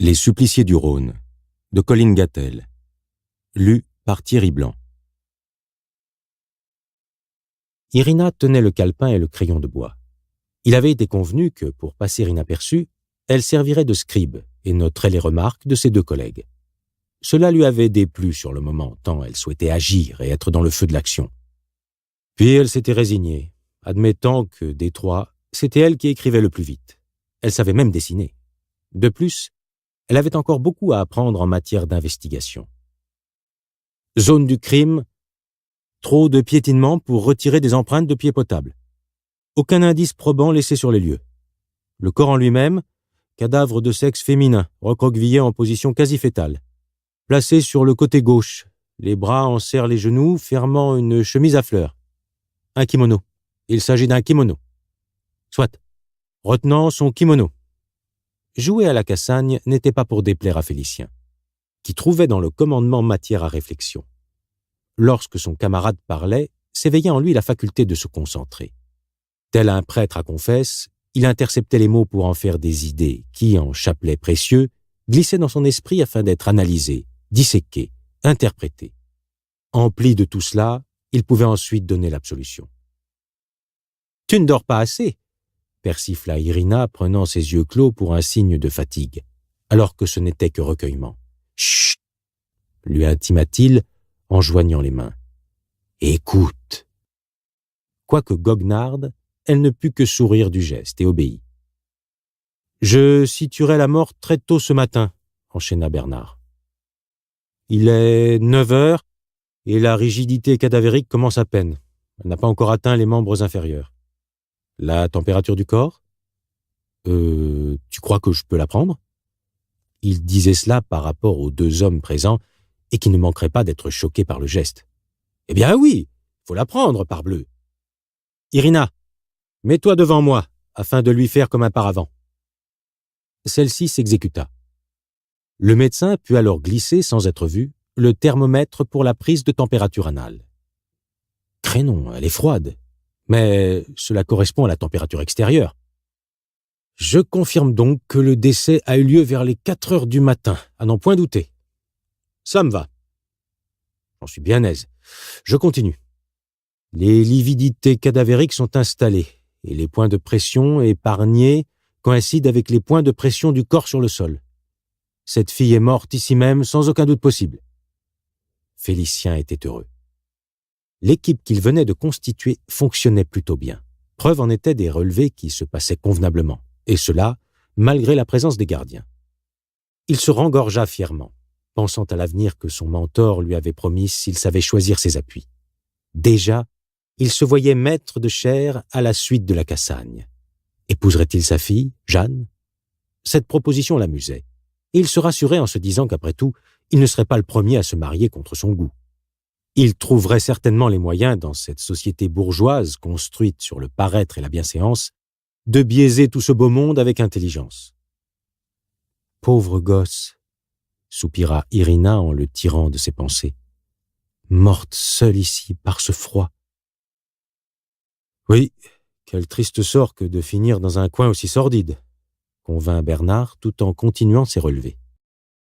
Les suppliciés du Rhône, de Colin Gattel. Lu par Thierry Blanc. Irina tenait le calepin et le crayon de bois. Il avait été convenu que, pour passer inaperçue, elle servirait de scribe et noterait les remarques de ses deux collègues. Cela lui avait déplu sur le moment, tant elle souhaitait agir et être dans le feu de l'action. Puis elle s'était résignée, admettant que, des trois, c'était elle qui écrivait le plus vite. Elle savait même dessiner. De plus, elle avait encore beaucoup à apprendre en matière d'investigation. Zone du crime, trop de piétinement pour retirer des empreintes de pieds potables. Aucun indice probant laissé sur les lieux. Le corps en lui-même, cadavre de sexe féminin, recroquevillé en position quasi fétale. Placé sur le côté gauche, les bras en serrent les genoux, fermant une chemise à fleurs. Un kimono. Il s'agit d'un kimono. Soit. Retenant son kimono. Jouer à la Cassagne n'était pas pour déplaire à Félicien, qui trouvait dans le commandement matière à réflexion. Lorsque son camarade parlait, s'éveillait en lui la faculté de se concentrer. Tel un prêtre à confesse, il interceptait les mots pour en faire des idées qui, en chapelet précieux, glissaient dans son esprit afin d'être analysées, disséquées, interprétées. Empli de tout cela, il pouvait ensuite donner l'absolution. « Tu ne dors pas assez !» persifla Irina, prenant ses yeux clos pour un signe de fatigue, alors que ce n'était que recueillement. « Chut !» lui intima-t-il en joignant les mains. « Écoute !» Quoique goguenarde, elle ne put que sourire du geste et obéit. « Je situerai la mort très tôt ce matin, » enchaîna Bernard. « Il est 9 heures et la rigidité cadavérique commence à peine. Elle n'a pas encore atteint les membres inférieurs. La température du corps ? Tu crois que je peux la prendre ? » Il disait cela par rapport aux deux hommes présents et qui ne manqueraient pas d'être choqués par le geste. « Eh bien oui, faut la prendre, parbleu. Irina, mets-toi devant moi, afin de lui faire comme un paravent. » Celle-ci s'exécuta. Le médecin put alors glisser, sans être vu, le thermomètre pour la prise de température anale. « Crénom, elle est froide. Mais cela correspond à la température extérieure. Je confirme donc que le décès a eu lieu vers les 4 heures du matin, à n'en point douter. Ça me va. J'en suis bien aise. Je continue. Les lividités cadavériques sont installées et les points de pression épargnés coïncident avec les points de pression du corps sur le sol. Cette fille est morte ici même sans aucun doute possible. Félicien était heureux. L'équipe qu'il venait de constituer fonctionnait plutôt bien. Preuve en était des relevés qui se passaient convenablement, et cela, malgré la présence des gardiens. Il se rengorgea fièrement, pensant à l'avenir que son mentor lui avait promis s'il savait choisir ses appuis. Déjà, il se voyait maître de chaire à la suite de la Cassagne. Épouserait-il sa fille, Jeanne ? Cette proposition l'amusait, et il se rassurait en se disant qu'après tout, il ne serait pas le premier à se marier contre son goût. Il trouverait certainement les moyens, dans cette société bourgeoise construite sur le paraître et la bienséance, de biaiser tout ce beau monde avec intelligence. « Pauvre gosse !» soupira Irina en le tirant de ses pensées. « Morte seule ici, par ce froid. » « Oui, quel triste sort que de finir dans un coin aussi sordide !» convint Bernard tout en continuant ses relevés.